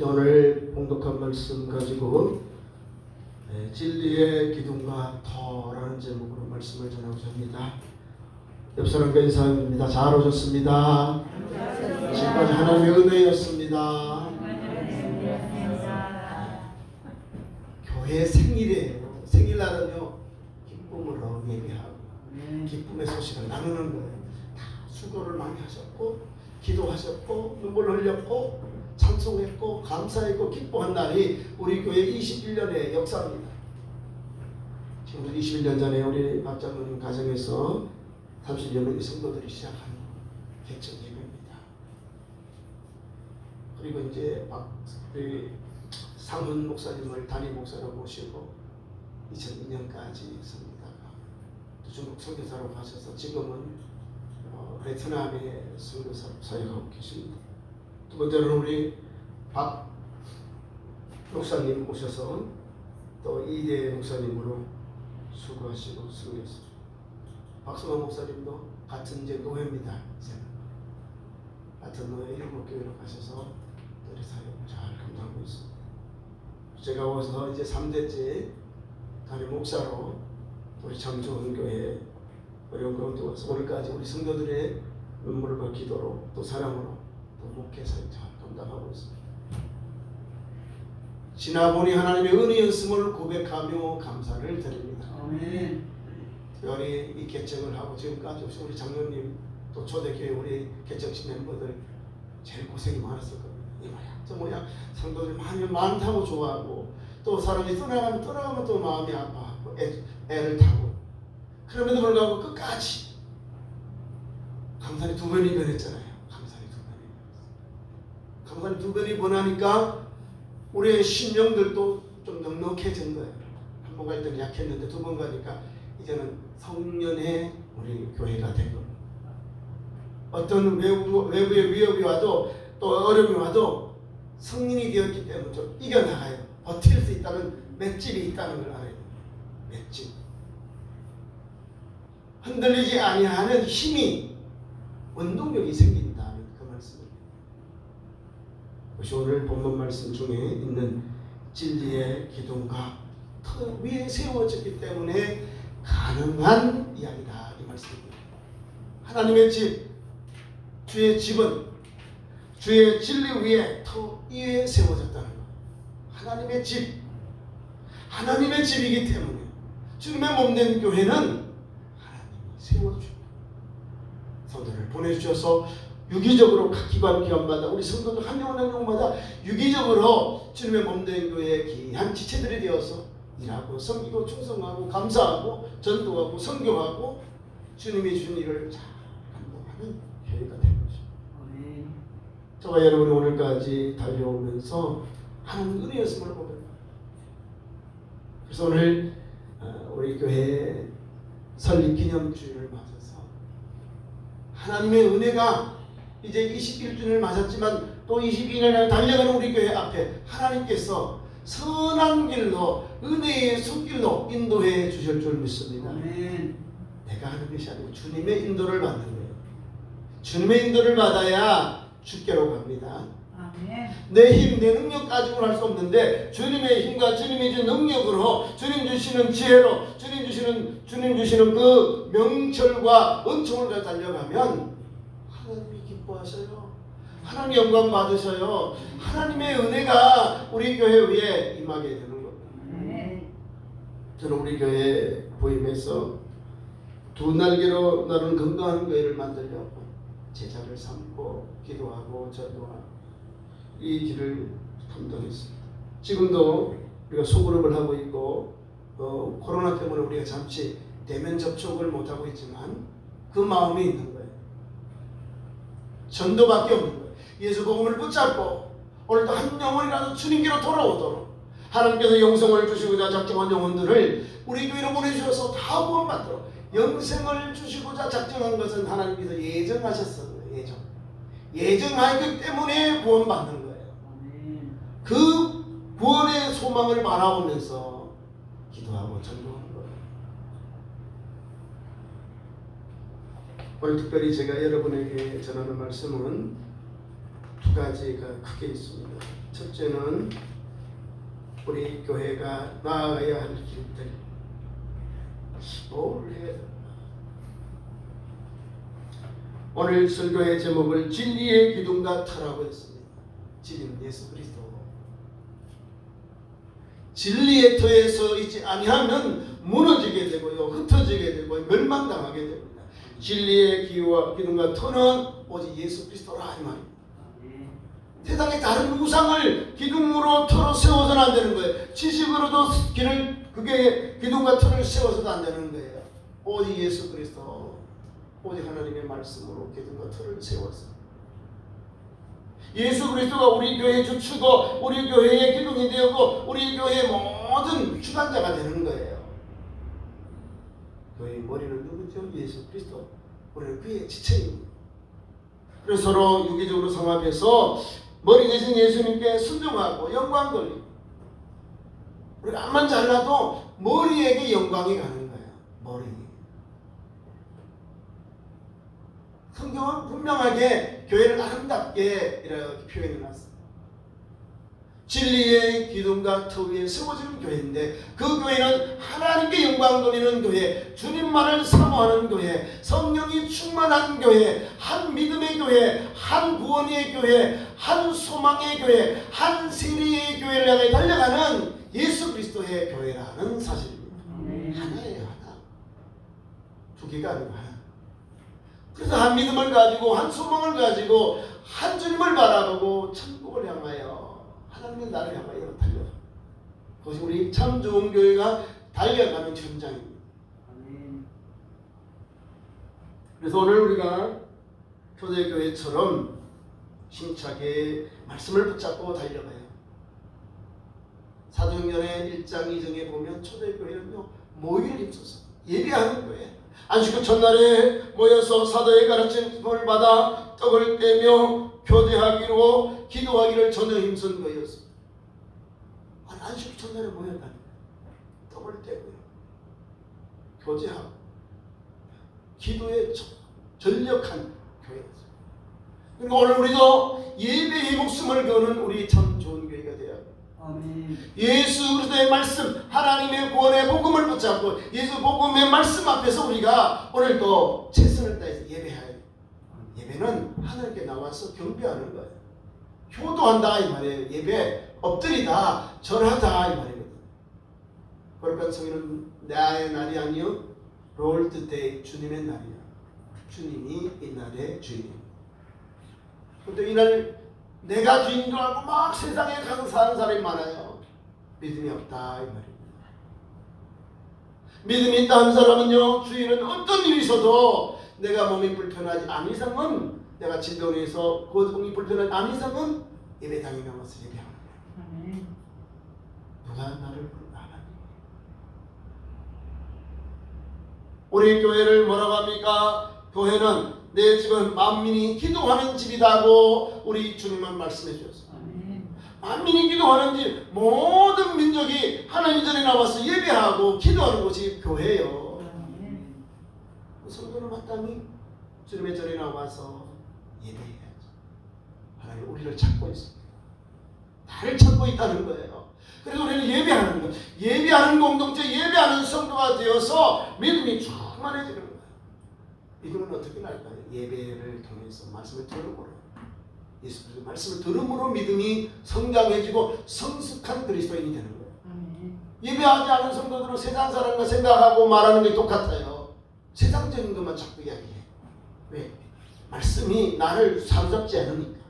오늘 봉독한 말씀 가지고 진리의 기둥과 터라는 제목으로 말씀을 전하고자 합니다. 옆 사람과 인사드립니다. 잘 오셨습니다. 지금까지 하나님의 은혜였습니다. 교회 생일이에요. 생일날은요 기쁨으로 예배하고 기쁨의 소식을 나누는 거예요. 다 수고를 많이 하셨고 기도하셨고 눈물 흘렸고 찬송했고 감사했고 기뻐한 날이 우리 교회 21년의 역사입니다. 지금 21년 전에 우리 박 장로님 가정에서 30년의 성도들이 시작한 개척 예배입니다. 그리고 이제 상훈 목사님을 담임 목사로 모시고 2002년까지 있습니다가 또 중국 선교사로 가셔서 지금은 베트남의 선교사로 사역하고 계십니다. 두 번째로는 우리 박 목사님 오셔서 또 이대 목사님으로 수고하시고 수고했습니다. 박수만 목사님도 같은 이제 노회입니다. 같은 노회 일곱교회로 가셔서 우리 사역을 잘 감당하고 있습니다. 제가 와서 이제 3대째 담임 목사로 우리 장조원교회 어려운 가운데 와서 오늘까지 우리 성도들의 눈물과 기도로 또 사랑으로 또 목회사역 잘 감당하고 있습니다. 지나보니 하나님의 은혜였음을 고백하며 감사를 드립니다. 아멘. 특별히 이 개척을 하고 지금까지 오신 우리 장로님 또 초대교회 우리 개척식 멤버들 제일 고생이 많았을 겁니다. 이 모양 저 모양 성도들 많다고 좋아하고 또 사람이 떠나가면 또 마음이 아파하고 애를 타고 그럼에도 불구하고 끝까지 감사리 2번이 변했잖아요. 감사리 2번이 변하니까 우리의 심령들도 좀 넉넉해진 거예요. 한 번 갈 때는 약했는데 2번 가니까 이제는 성년의 우리 교회가 된 겁니다. 어떤 외부의 위협이 와도 또 어려움이 와도 성인이 되었기 때문에 좀 이겨나가요. 버틸 수 있다는 맷집이 있다는 걸 알아요. 맷집. 흔들리지 아니하는 힘이 원동력이 생긴다는 그 말씀입니다. 그것이 오늘 본문 말씀 중에 있는 진리의 기둥과 터 위에 세워졌기 때문에 가능한 이야기다 이 말씀입니다. 하나님의 집, 주의 집은 주의 진리 위에 터 위에 세워졌다는 것. 하나님의 집, 하나님의 집이기 때문에 주님의 몸된 교회는 하나님이 세워주십니다. 성도를 보내주셔서 유기적으로 각 기관마다 우리 성도들 한 명마다 유기적으로 주님의 몸된 교회의 귀한 지체들이 되어서 일하고 섬기고 충성하고 감사하고 전도하고 선교하고 주님이 주신 일을 잘 감당하는 교회가 된 것입니다. 저와 여러분이 오늘까지 달려오면서 하나님 은혜였음을 고백합니다. 그래서 오늘 우리 교회 설립 기념주일을 맞아서 하나님의 은혜가 이제 21주년을 맞았지만 또 22년을 달려가는 우리 교회 앞에 하나님께서 선한 길로 은혜의 손길로 인도해 주실 줄 믿습니다. 아멘. 내가 하는 것이 아니고 주님의 인도를 받는 거예요. 주님의 인도를 받아야 주께로 갑니다. 아멘. 내 힘, 내 능력 가지고는 할 수 없는데 주님의 힘과 주님이 준 능력으로 주님 주시는 지혜로 주님 주시는 그 명철과 은총을 가지고 달려가면 하나님이 기뻐하셔요. 하나님 영광 받으셔요. 하나님의 은혜가 우리 교회 위에 임하게 되는 겁니다. 저는 우리 교회 부임해서 2날개로 나는 건강한 교회를 만들려고 제자를 삼고 기도하고 전도하고 이 길을 감당했습니다. 지금도 우리가 소그룹을 하고 있고 코로나 때문에 우리가 잠시 대면 접촉을 못하고 있지만 그 마음이 있는 거예요. 전도밖에 없는 거예요. 예수 복음을 붙잡고 오늘도 한 영혼이라도 주님께로 돌아오도록 하나님께서 영생을 주시고자 작정한 영혼들을 우리 교회로 보내주셔서 다 구원받도록 영생을 주시고자 작정한 것은 하나님께서 예정하셨어요. 예정하기 때문에 구원받는 거예요. 그 구원의 소망을 바라보면서 기도하고 전도하는 거예요. 오늘 특별히 제가 여러분에게 전하는 말씀은 두 가지가 크게 있습니다. 첫째는 우리 교회가 나아가야 할 길들, 뭘 해야 될까? 오늘 설교의 제목을 진리의 기둥과 터라고 했습니다. 진리는 예수 그리스도. 진리의 터에 서 있지 아니하면 무너지게 되고요, 흩어지게 되고 멸망당하게 됩니다. 진리의 기둥과 터는 오직 예수 그리스도라 이 말입니다. 세상에 다른 우상을 기둥으로 터로 세워서는 안 되는 거예요. 지식으로도 그게 기둥과 터를 세워서도 안 되는 거예요. 오직 예수 그리스도, 오직 하나님의 말씀으로 기둥과 터를 세워서 예수 그리스도가 우리 교회의 주축이고 우리 교회의 기둥이 되었고 우리 교회의 모든 주관자가 되는 거예요. 교회의 머리는 누구죠? 예수 그리스도. 우리는 그의 지체입니다. 그래서 서로 유기적으로 성합해서 머리 대신 예수님께 순종하고 영광 돌리고, 우리가 암만 잘나도 머리에게 영광이 가는 거예요. 머리. 성경은 분명하게 교회를 아름답게 이렇게 표현해놨습니다. 진리의 기둥과 터 위에 세워지는 교회인데 그 교회는 하나님께 영광 돌리는 교회, 주님만을 사모하는 교회, 성령이 충만한 교회, 한 믿음의 교회, 한 구원의 교회, 한 소망의 교회, 한 세리의 교회를 향해 달려가는 예수 그리스도의 교회라는 사실입니다. 하나예요, 하나. 두 개가 아니고 하나. 그래서 한 믿음을 가지고 한 소망을 가지고 한 주님을 바라보고 천국을 향하여 하나님의 나를 향하여 달려가. 그것이 우리 참 좋은 교회가 달려가는 현장입니다. 그래서 오늘 우리가 초대교회처럼 힘차게 말씀을 붙잡고 달려가요. 사도행전의 1장 2장에 보면 초대교회는요, 모이를 힘써서 예배하는 교회. 안식구 첫날에 모여서 사도의 가르침을 받아 떡을 떼며 교제하기로 기도하기를 전혀 힘쓴 거였습니다. 안식구 첫날에 모였다니 떡을 떼고요, 교제하고 기도에 전력한 교회였습니다. 그리고 오늘 우리도 예배의 목숨을 거는 우리 참 좋은 교회가 되어야 합니다. 예수 그리스도의 말씀, 하나님의 구원의 복음을 붙잡고 예수 복음의 말씀 앞에서 우리가 오늘도 최선을 다해서 예배해야 해요. 예배는 하나님께 나와서 경배하는 거예요. 효도한다 이 말이에요. 예배 엎드리다 절하다 이 말이거든요. 그러니까 성인은 나의 날이 아니요 롤드 데이, 주님의 날이야. 주님이 이 날의 주인입니다. 그런데 이날 내가 주인 줄 알고 막 세상에 가서 사는 사람이 많아요. 믿음이 없다 이 말입니다. 믿음이 있다 하는 사람은요, 주인은 어떤 일이 있어도 내가 몸이 불편하지 않은 이상은, 내가 진동에서 고통이 불편하지 않은 이상은 예배당에 나와서 예배하는 거예요. 누가 나를 부르나? 하나님. 우리 교회를 뭐라고 합니까? 교회는 내 집은 만민이 기도하는 집이다고 우리 주님은 말씀해 주셨어요. 만민이 기도하는 집, 모든 민족이 하나님 전에 나와서 예배하고 기도하는 곳이 교회예요. 성도는 마땅히 주님의 전에 나와서 예배해야죠. 하나님 우리를 찾고 있습니다. 나를 찾고 있다는 거예요. 그래서 우리는 예배하는 것, 예배하는 공동체, 예배하는 성도가 되어서 믿음이 충만해지는 거예요. 믿음은 어떻게 날까요? 예배를 통해서 말씀을 들음으로, 예수 그리스도 말씀을 들음으로 믿음이 성장해지고 성숙한 그리스도인이 되는 거예요. 예배하지 않은 성도들은 세상 사람과 생각하고 말하는 게 똑같아요. 세상적인 것만 자꾸 이야기해. 왜? 말씀이 나를 사로잡지 않으니까.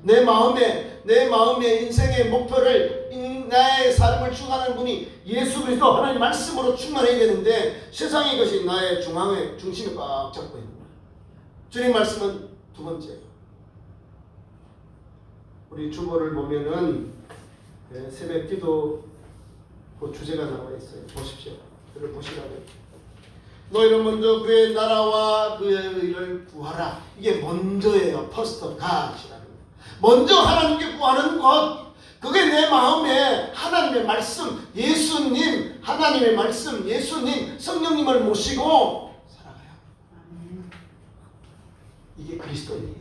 내 마음의 인생의 목표를, 나의 삶을 주관하는 분이 예수 그리스도 하나님 말씀으로 충만해야 되는데 세상의 것이 나의 중심에 꽉 잡고 있는 거예요. 주님 말씀은 두 번째예요. 우리 주보를 보면은 새벽 기도 그 주제가 나와 있어요. 보십시오. 그걸 보시라고요. 너희는 먼저 그의 나라와 그의 의를 구하라. 이게 먼저예요. 퍼스트 갓이라는 거예요. 먼저 하나님께 구하는 것, 그게 내 마음에 하나님의 말씀, 예수님, 하나님의 말씀, 예수님, 성령님을 모시고 살아가요. 이게 그리스도예요.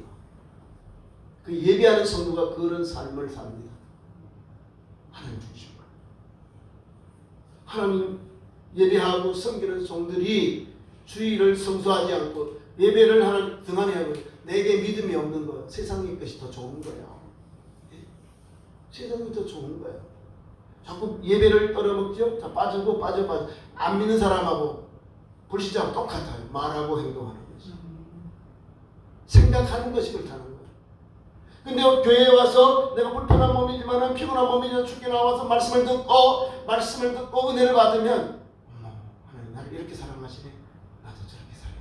그 예배하는 성도가 그런 삶을 삽니다. 하나님 주신 거예요. 하나님 예배하고 섬기는 종들이 주의를 성수하지 않고 예배를 하는 등한히 하고 내게 믿음이 없는 거 세상의 것이 더 좋은 거예요. 세상이 더 좋은 거예요. 자꾸 예배를 떨어먹죠. 자, 빠져. 안 믿는 사람하고 불신자하고 똑같아요. 말하고 행동하는 것이. 생각하는 것이 그렇다는 거예요. 근데 교회에 와서 내가 불편한 몸이지만 피곤한 몸이지만 죽게 나와서 말씀을 듣고 은혜를 받으면 하나님 나를 이렇게 사랑하시네. 나도 저렇게 살아야지.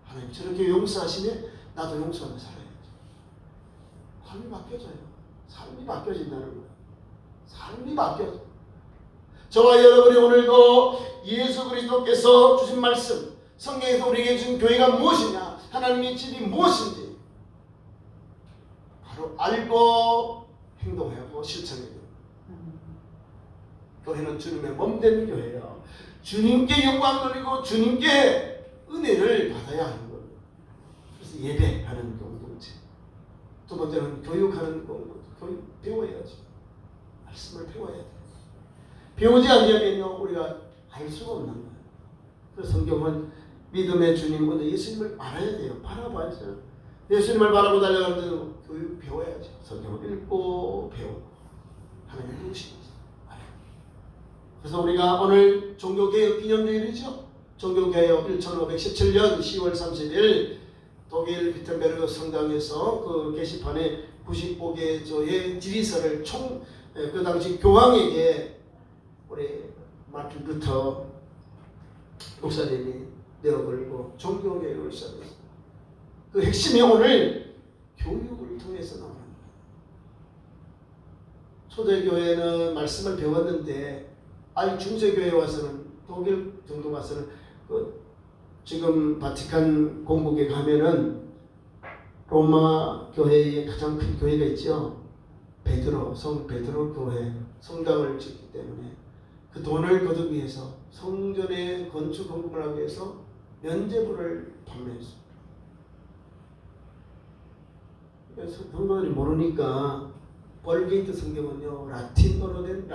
하나님 저렇게 용서하시네. 나도 용서하며 살아야지. 삶이 바뀌어져요. 삶이 바뀌어진다는 거예요. 삶이 바뀌어져. 저와 여러분이 오늘도 예수 그리스도께서 주신 말씀, 성경에서 우리에게 주신 교회가 무엇이냐, 하나님의 집이 무엇인지 바로 알고 행동하고 실천해야 돼요. 교회는 주님의 몸된 교회예요. 주님께 영광 돌리고 주님께 은혜를 받아야 하는 거예요. 그래서 예배하는 공동체. 두 번째는 교육하는 공동체. 교육 배워야지. 말씀을 배워야 돼요. 배우지 않으면요 우리가 알 수가 없는 거예요. 그래서 성경은 믿음의 주님, 예수님을 알아야 돼요. 바라봐야죠. 예수님을 바라고 달려가는데도 교육 배워야죠. 성경을 읽고 배우고 하나님의 누구신지 알아요. 그래서 우리가 오늘 종교개혁 기념일이죠. 종교개혁 1517년 10월 30일 독일 비텐베르크 성당에서 그 게시판에 95개 조의 질의서를 그 당시 교황에게 우리 마틴 루터 목사님이 내어걸고 종교개혁을 시작했습니다. 그 핵심이 오늘 교육을 통해서 나오는 거예요. 초대교회는 말씀을 배웠는데 중세교회에 와서는 독일 정도 와서는 지금 바티칸 공국에 가면은 로마 교회의 가장 큰 교회가 있죠. 성 베드로 교회 성당을 짓기 때문에 그 돈을 거두기 위해서 성전의 건축 건물을 하기 위해서 면제부를 판매했습니다. 그래서 성도들이 모르니까 벌게이트 성경은요 라틴어로 된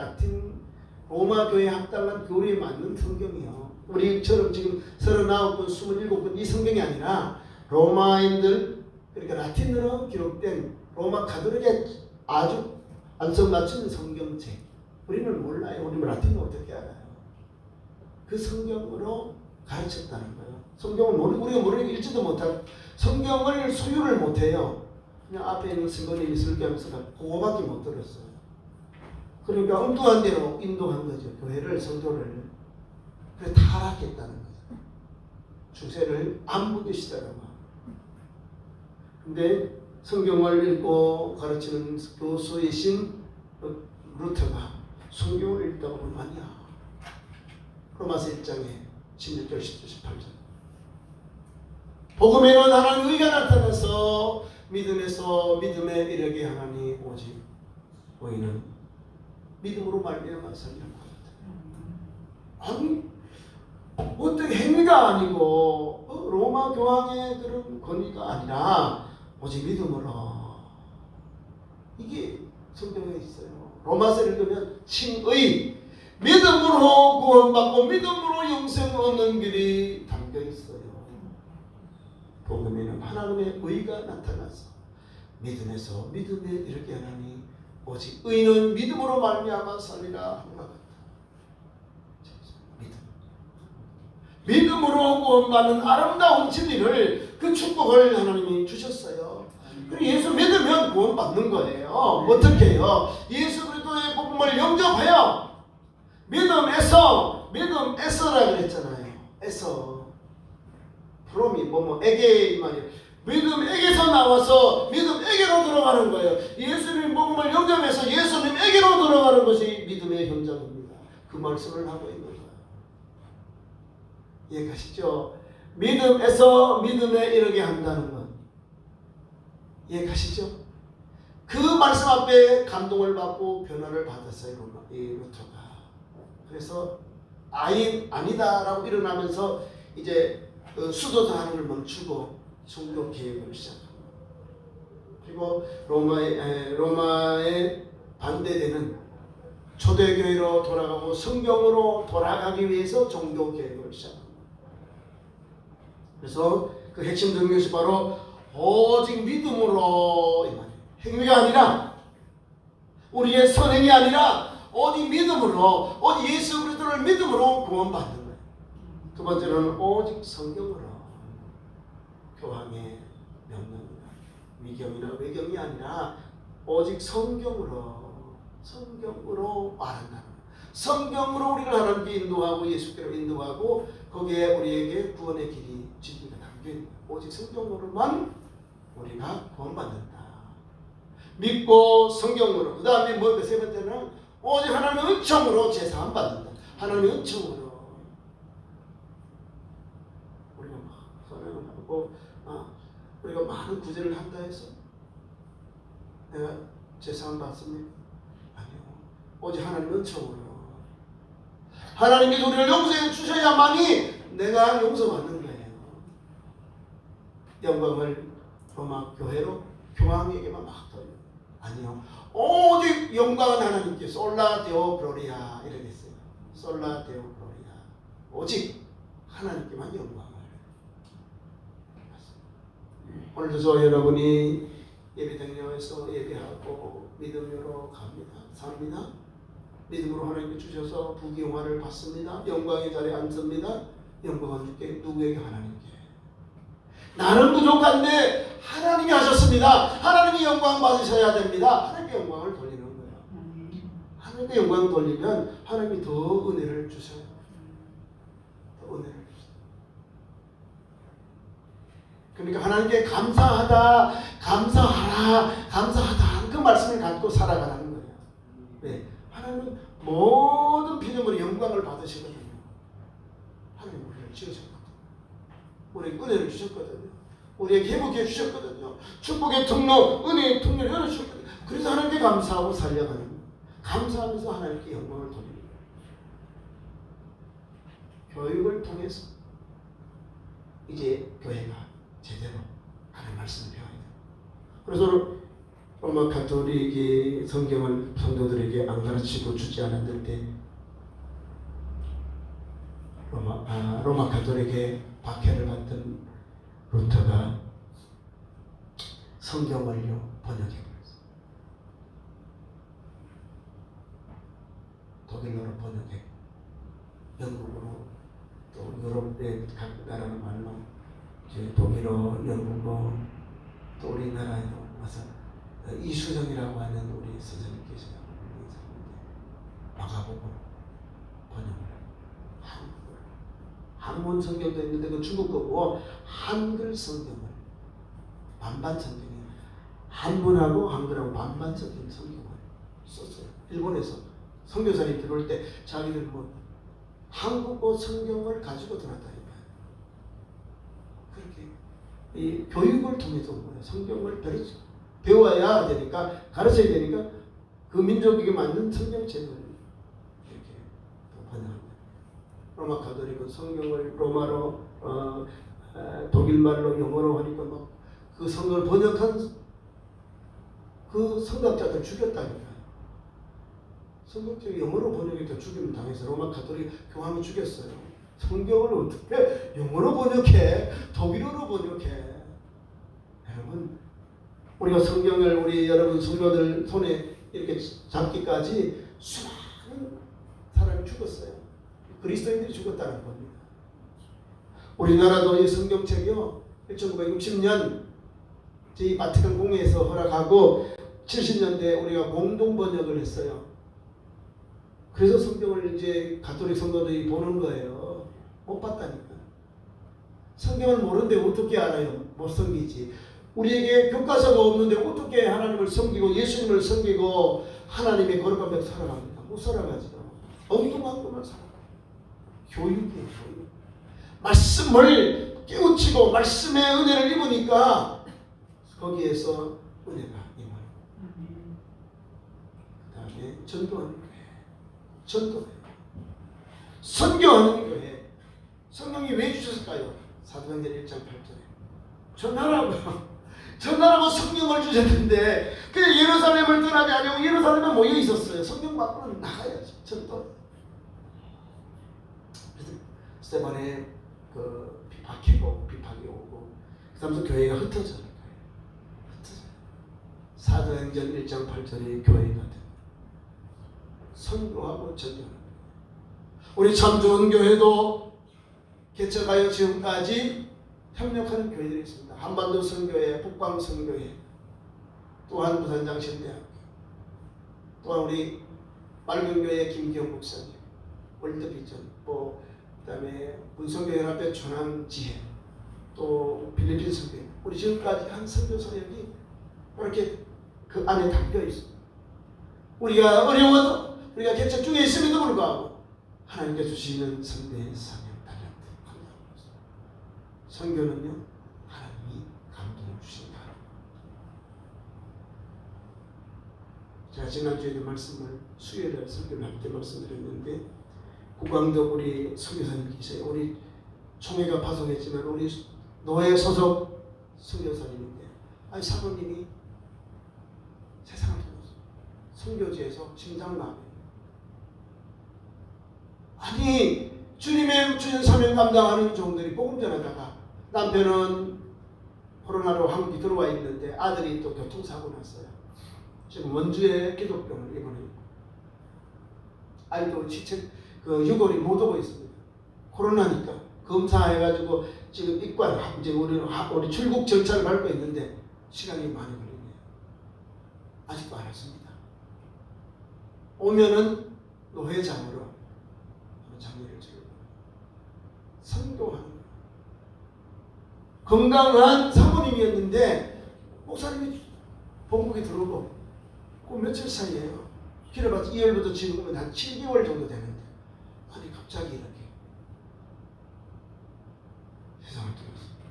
로마 교회 합당한 교리에 맞는 성경이요. 우리처럼 지금 39권, 27권 이 성경이 아니라 로마인들 그러니까 라틴어로 기록된 로마 가톨릭의 아주 안성맞춘 성경책. 우리는 몰라요. 우리는 라틴어 어떻게 알아요? 그 성경으로 가르쳤다는 거예요. 성경을 우리가 모르니까 읽지도 못하고 성경을 소유를 못해요. 그냥 앞에 있는 스님이 설교하면서 그거밖에 못 들었어요. 그러니까 엉뚱한 대로 인도한 거죠. 교회를, 성도를. 그래서 타락했다는 거죠. 주세를 안 부으시더라고요. 근데 성경을 읽고 가르치는 교수이신 루터가 성경을 읽다가 얼마냐. 로마서 1장에 16절, 17절, 18절. 복음에는 하나님의 의가 나타나서 믿음에서 믿음에 이르게 하나니 오직 너희는 믿음으로 말미암아 살리라고 합니다. 아니 어떻게 행위가 아니고 로마 교황의 그런 권위가 아니라 오직 믿음으로. 이게 성경에 있어요. 로마서를 읽으면 칭의, 믿음으로 구원받고 믿음으로 영생 얻는 길이 담겨 있어요. 복음에는 하나님의 의가 나타나서 믿음에서 믿음에 이르게 하나니 오직 의는 믿음으로 말미암아 살리라 하는 것 같다. 믿음으로 구원받는 아름다운 진리를 그 축복을 하나님이 주셨어요. 그리고 예수 믿으면 구원받는 거예요. 어떻게 해요? 예수 그리스도의 복음을 영접해요. 믿음에서라 그랬잖아요. 프롬이 에게 이 말이에요. 믿음에게서 나와서 믿음에게로 들어가는 거예요. 예수님 복음을 영접해서 예수님에게로 들어가는 것이 믿음의 현장입니다. 그 말씀을 하고 있는 거예요. 이해가시죠? 믿음에서 믿음에 이르게 한다는 것. 이해가시죠? 그 말씀 앞에 감동을 받고 변화를 받았어요. 이 루터가. 그래서 아니다라고 일어나면서 이제 수도도 하는 걸 멈추고 종교 개혁을 시작합니다. 그리고 로마에 반대되는 초대교회로 돌아가고 성경으로 돌아가기 위해서 종교개혁을 시작합니다. 그래서 그 핵심 정교시 바로 오직 믿음으로 이 말이에요. 행위가 아니라 우리의 선행이 아니라 오직 믿음으로 오직 예수 그리스도를 믿음으로 구원받는 거예요. 두 번째로는 오직 성경으로 교황의 명령이나 위경이나 외경이 아니라 오직 성경으로 말한다는 거예요. 성경으로 우리를 하나님께 인도하고 예수께로 인도하고 거기에 우리에게 구원의 길이 진리가 담겨있는 거예요. 오직 성경으로만 우리가 구원받는다. 믿고 성경으로. 그 다음에 뭐 세 번째는 오직 하나님의 은총으로 제사함 받는다. 하나님의 은총으로 우리가 막 선행을 하고 우리가 많은 구제를 한다 해서 내가 제사함 받습니까? 아니요. 오직 하나님의 은총으로 하나님께서 우리를 용서해 주셔야만이 내가 용서받는 거예요. 영광을 로마 교회로 교황에게만 막 돌려. 아니요. 오직 영광은 하나님께 솔라 데오 글로리아 이렇게 했어요. 솔라 데오 글로리아. 오직 하나님께만 영광을. 오늘도 저 여러분이 예배당에서 예배하고 믿음으로 갑니다. 삽니다. 믿음으로 하나님께 주셔서 부귀영화를 받습니다. 영광의 자리에 앉습니다. 영광은 주께 누구에게? 하나님께. 나는 부족한데 하나님이 하셨습니다. 하나님이 영광 받으셔야 됩니다. 하나님께 영광을 돌리는 거예요. 하나님께 영광을 돌리면 하나님이 더 은혜를 주셔요. 더 은혜를 주셔요. 그러니까 하나님께 감사하다, 감사하라, 감사하다 그 말씀을 갖고 살아가는 거예요. 네. 하나님은 모든 피조물의 영광을 받으시거든요. 하나님 우리를 지으셨거든요. 우리에게 은혜를 주셨거든요. 우리에게 회복해 주셨거든요. 축복의 통로, 은혜의 통로를 열어주셨거든요. 그래서 하나님께 감사하고 살려가는 거예요. 감사하면서 하나님께 영광을 돌리는 거예요. 교육을 통해서 이제 교회가 제대로 하나님 말씀을 배워야 돼요. 그래서 로마 가톨릭이 성경을 성도들에게 안 가르치고 주지 않았을 때 로마 가톨릭의 박해를 받던 루터가 성경을요 번역해버렸어요. 독일어로 번역해 영국어로 또 유럽의 각 나라는 말로 이제 독일어, 영국어 또 우리나라에도 와서 이수정이라고 하는 우리 선생님께서 마가복음 번역을 한국어로 한문 성경도 있는데 그 중국어고 한글 성경을 반반 성경이에요. 한문하고 한글하고 반반 성경을 썼어요. 일본에서 선교사님 들어올 때 자기들 뭐 한국어 성경을 가지고 들어왔다니까요. 그렇게 이 교육을 통해서 온 거예요. 성경을 배워야 되니까 가르쳐야 되니까 그 민족에게 맞는 성경 제도를 이렇게 번역합니다. 로마 가톨릭은 성경을 로마로 독일말로 영어로 하니까 막 그 성경을 번역한 그 성각자들 죽였다니까요. 성경책이 영어로 번역해서 죽이면 당해서 로마 가톨릭 교황이 죽였어요. 성경을 어떻게 영어로 번역해? 독일어로 번역해? 여러분 우리가 성경을 우리 여러분 성도들 손에 이렇게 잡기까지 수많은 사람이 죽었어요. 그리스도인들이 죽었다는 겁니다. 우리나라도 이 성경책이요 1960년 이 바티칸 공회에서 허락하고 70년대에 우리가 공동 번역을 했어요. 그래서 성경을 이제 가톨릭 성도들이 보는 거예요. 못 봤다니까. 성경을 모르는데 어떻게 알아요? 못 섬기지. 우리에게 교과서가 없는데 어떻게 하나님을 섬기고 예수님을 섬기고 하나님의 거룩한 백 살아갑니까? 못 살아가죠. 엉뚱한 것만 살아가요. 교육이에요. 교육. 말씀을 깨우치고 말씀의 은혜를 입으니까 거기에서 은혜가 임하고 그 다음에 전도하는 교회. 전도해요. 선교하는 교회. 성령이 왜 주셨을까요? 사도행전 1장 8절에 전하라고 전하라고 성경을 주셨는데 그 예루살렘을 떠나지 않고 예루살렘에 모여 있었어요. 성경 밖으로 나가야죠. 전도. 그래서 스테반의 그 비박이 오고 그다음부터 교회가 흩어져요. 사도행전 1장 8절에 교회가 돼. 선교하고 전도하는. 우리 참 좋은 교회도 개척하여 지금까지 협력하는 교회들이 있습니다. 한반도 선교회, 북방 선교회, 또한 부산장신대학교, 또한 우리 말근교회 김기영 목사님, 월드비전, 또 그다음에 문성교연합회 천안지혜, 또 필리핀 선교회. 우리 지금까지 한 선교 사역이 이렇게 그 안에 담겨 있습니다. 우리가 어려워도 우리가 개척 중에 있음에도 불구하고 하나님께 주시는 선교의 사명 달란트 감사합니다. 선교는요 하나님이 감동을 주신다. 제가 지난주에도 말씀을 수요일에 선교를 할 때 말씀드렸는데 구광덕 우리 선교사님 계세요. 우리 총회가 파송했지만 우리 노예 소속 선교사님인데 아니 사모님이 세상을 떠났어요. 선교지에서 심장마비. 아니 주님의 주신 사명 감당하는 종들이 복음 전하다가 남편은 코로나로 한국에 들어와 있는데 아들이 또 교통사고 났어요. 지금 원주에 기독병을 입원해요. 아이도 시체 그 유골이 못 오고 있습니다. 코로나니까 검사해가지고 지금 입관 이제 우리 출국 절차를 밟고 있는데 시간이 많이 걸리네요. 아직도 안 왔습니다. 오면은 노회장으로 장례를 지르고 선교하는 거예요. 건강한 사모님이었는데 목사님이 본국에 들어오고 그 며칠 사이에요. 길어봤자 2월부터 지금 한 7개월 정도 되는데 아니 갑자기 이렇게 세상을 떠났습니다.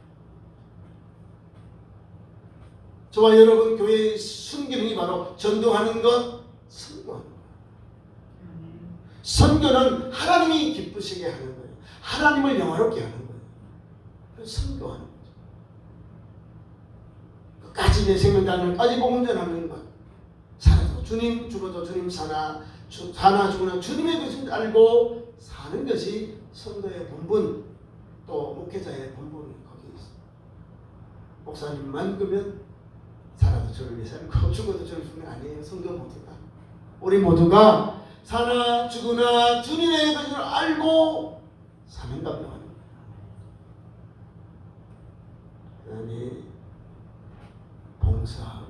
저와 여러분 교회의 순기능이 바로 전도하는 것, 선교하는 것. 선교는 하나님이 기쁘시게 하는 거예요. 하나님을 영화롭게 하는 거예요. 그래서 선교하는 거죠. 끝까지 내 생명단을까지 복음 전하는 것. 살아도 주님 죽어도 주님 사나 죽으나 주님의 것을 알고 사는 것이 선도의 본분, 또 목회자의 본분이 거기에 있습니다. 목사님만 그러면 살아도 저를 위해 살고 죽어도 저를 위해 아니에요. 성도 모두가 우리 모두가 사나 죽으나 주님의 것을 알고 사명 감당하는 거예요. 그 다음에 봉사하고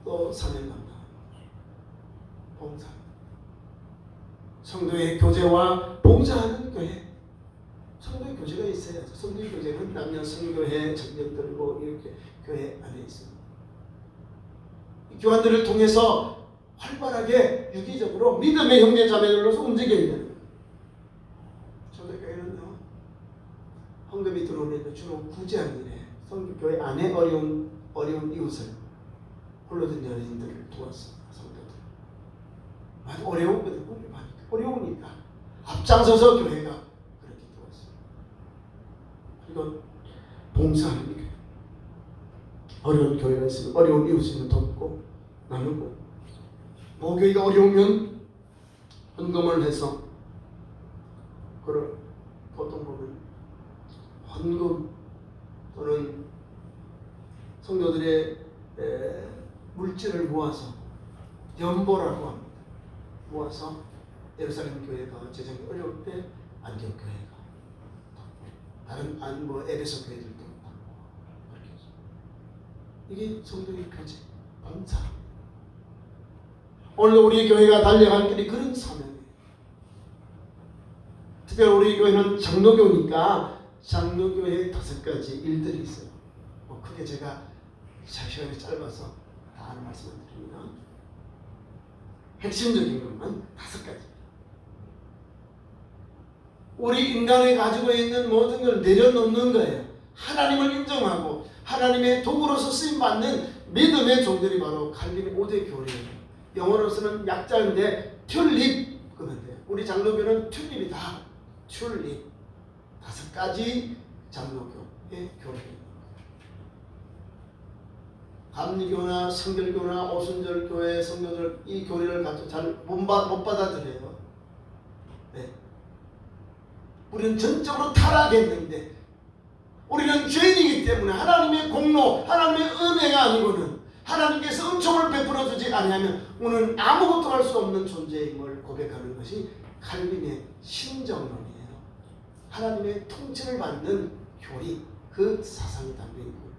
또 사명 감당하는 거예요. 봉사. 성도의 교제와 봉사하는 교회. 성도의 교제가 있어야죠. 성도의 교제는 남녀 성교회 청년 들고 이렇게 교회 안에 있습니다. 이 교환들을 통해서 활발하게 유기적으로 믿음의 형제 자매들로서 움직여야 되는 거예요. 초대교회는요 헌금이 들어오면 주로 구제하는 일에 성교회 안에 어려운 이웃을 홀로된 여인들을 도왔습니다. 성도들 많이 어려웠거든요. 어려우니까 앞장서서 교회가 그렇게 도왔습니다. 그리고 봉사하는 교회. 어려운 교회가 있으면 어려운 이웃을 돕고 나누고 모교회가 어려우면 헌금을 해서 그걸 보통 보면 헌금 또는 성도들의 물질을 모아서 연보라고 합니다. 모아서 예루살렘 교회가 재정이 어려울 때 안디옥 교회가 다른 에베소 교회들도 그렇게 해서 이게 성도의 교제, 봉사. 오늘 우리 교회가 달려갈 길이 그런 사명이에요. 특별히 우리 교회는 장로교니까 장로교회에 5가지 일들이 있어요. 크게 제가 시간이 짧아서 다 하는 말씀을 드립니다. 핵심적인 것만 5가지. 우리 인간이 가지고 있는 모든 걸 내려놓는 거예요. 하나님을 인정하고 하나님의 도구로서 쓰임받는 믿음의 종들이 바로 칼빈의 5대 교리예요. 영어로서는 약자인데 튤립 그러면 돼요. 우리 장로교는 튤립이다. 튤립 5가지 장로교의 교리입니다. 감리교나 성결교나 오순절교회 성도들 이 교리를 잘 못 받아들여요. 네. 우리는 전적으로 타락했는데 우리는 죄인이기 때문에 하나님의 공로, 하나님의 은혜가 아니고는 하나님께서 은총을 베풀어 주지 아니하면 우리는 아무것도 할 수 없는 존재임을 고백하는 것이 칼빈의 신정론이에요. 하나님의 통치를 받는 교리, 그 사상이 담겨 있는 거예요.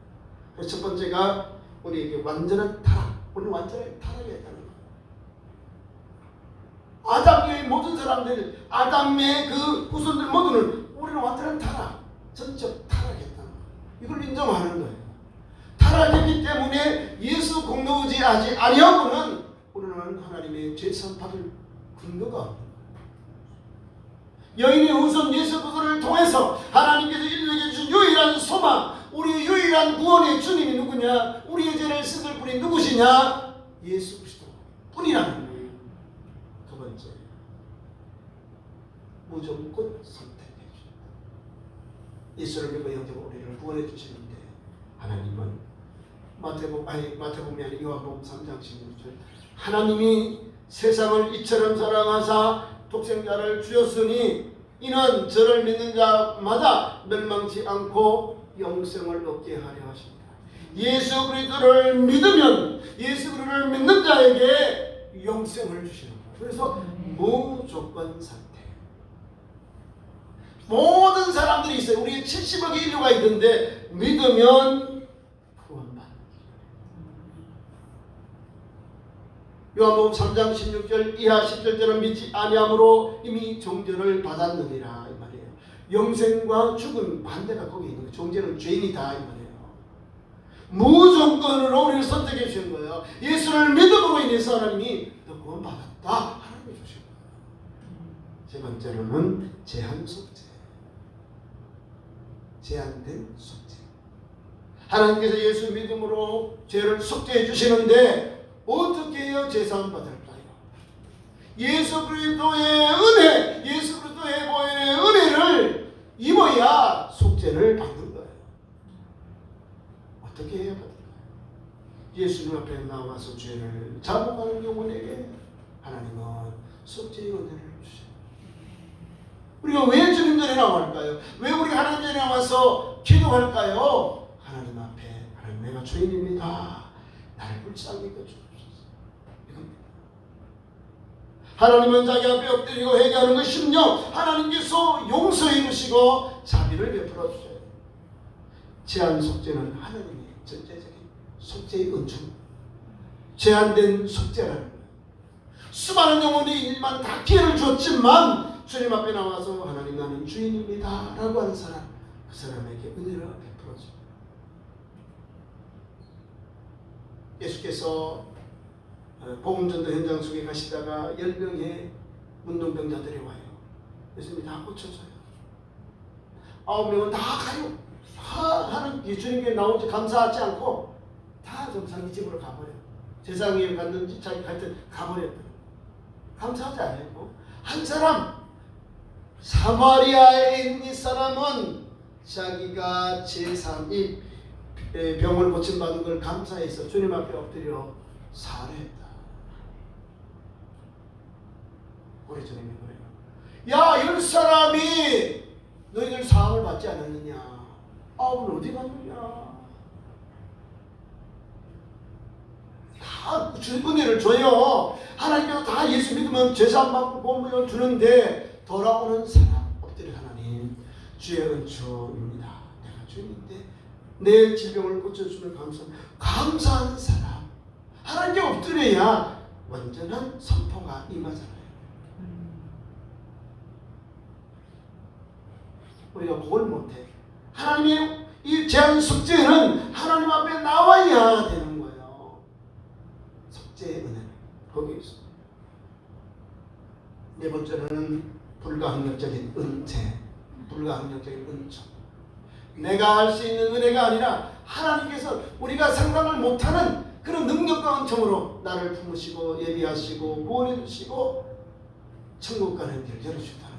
그래서 첫 번째가 우리에게 완전한 타락, 우리는 완전히 타락했다는 거예요. 아담의 모든 사람들, 아담의 그 후손들 모두는 우리는 완전한 타락, 전적 타락했다는 거예요. 이걸 인정하는 거예요. 타락했기 때문에 예수 공로 의지하지 아니하고는 우리는 하나님의 죄사함 받을 근거가 없는 거예요. 여인의 후손 예수 그리스도를 통해서 하나님께서 인류에게 주신 유일한 소망, 우리의 유일한 구원의 주님이 누구냐? 우리의 죄를 씻을 분이 누구시냐? 예수 그리스도 뿐이라는 거예요. 두 번째, 무조건 선택해 주신다. 예수를 믿고 영접으로 우리를 구원해 주시는데 하나님은 마태복음이 아닌 요한복음 3장 16절 하나님이 세상을 이처럼 사랑하사 독생자를 주셨으니 이는 저를 믿는 자마다 멸망치 않고 영생을 얻게 하려 하십니다. 예수 그리스도를 믿으면 예수 그리스도를 믿는 자에게 영생을 주시는 거예요. 그래서 무조건 선택. 모든 사람들이 있어요. 우리 70억의 인류가 있는데 믿으면 구원받는 요한복음 3장 16절 이하 10절처럼 믿지 아니함으로 이미 정죄를 받았느니라 이 말이에요. 영생과 죽음 반대가 거기 있는 거예요. 정죄는 죄인이다 이 말이에요. 무조건으로 우리를 선택해 주신 거예요. 예수를 믿음으로 인해서 하나님이 너 구원받았다 하나님이 주신 거예요. 세 번째로는 제한 속죄. 제한된 속죄. 하나님께서 예수 믿음으로 죄를 속죄해 주시는데 어떻게 해야 제사함 받을까요? 예수 그리스도의 은혜, 예수 그리스도의 보혈의 은혜를 입어야 속죄를 받는 거예요. 어떻게 해야 받을까요? 예수님 앞에 나와서 죄를 자복하는 영혼에게 하나님은 속죄의 은혜를 주셔요. 우리가 왜 주님 전에 나올까요? 왜 우리가 하나님 전에 나와서 기도할까요? 하나님 앞에 하나님 내가 죄인입니다. 나를 불쌍히 여겨주옵소서. 하나님은 자기 앞에 엎드리고 회개하는 그 심령 하나님께서 용서해 주시고 자비를 베풀어 주셔요. 제한 속죄는 하나님의 전체적인 속죄의 은총, 제한된 속죄라는 거예요. 수많은 영혼이 일만 다 기회를 줬지만 주님 앞에 나와서 하나님 나는 주인입니다 라고 하는 사람, 그 사람에게 은혜를 베풀어 줘요. 예수께서 복음전도 현장 속에 가시다가 10명의 문둥병자들이 와요. 예수님이 다 고쳐줘요. 9명은 다 가요. 하는 주님께 나오지 감사하지 않고 다 정상이 집으로 가버려요. 세상에 갔는지 자기 갈 때 가버려요. 감사하지 않아요. 한 사람 사마리아에 있는 이 사람은 자기가 제3이 병을 고침받은 걸 감사해서 주님 앞에 엎드려 사례했다. 우리 주님이 그래요. 야, 10사람이 너희들 사함을 받지 않았느냐? 아홉은 어디 갔느냐? 다 은혜를 줘요. 하나님께서 다 예수 믿으면 죄사함 받고 보험을 주는데 돌아오는 사람 엎드려 하나님 주의 은총입니다. 내가 주인인데 내 질병을 고쳐주면 감사하는 사람 하나님께 엎드려야 완전한 선포가 임하잖아요. 우리가 그걸 못해. 하나님의 이 제한 속죄는 하나님 앞에 나와야 되는 거예요. 속죄의 은혜는 거기에 있어요. 네 번째는 불가항력적인 은혜, 불가항력적인 은총. 내가 할 수 있는 은혜가 아니라 하나님께서 우리가 상상을 못하는 그런 능력과 은총으로 나를 품으시고 예비하시고 구원해 주시고 천국 가는 길 열어주다.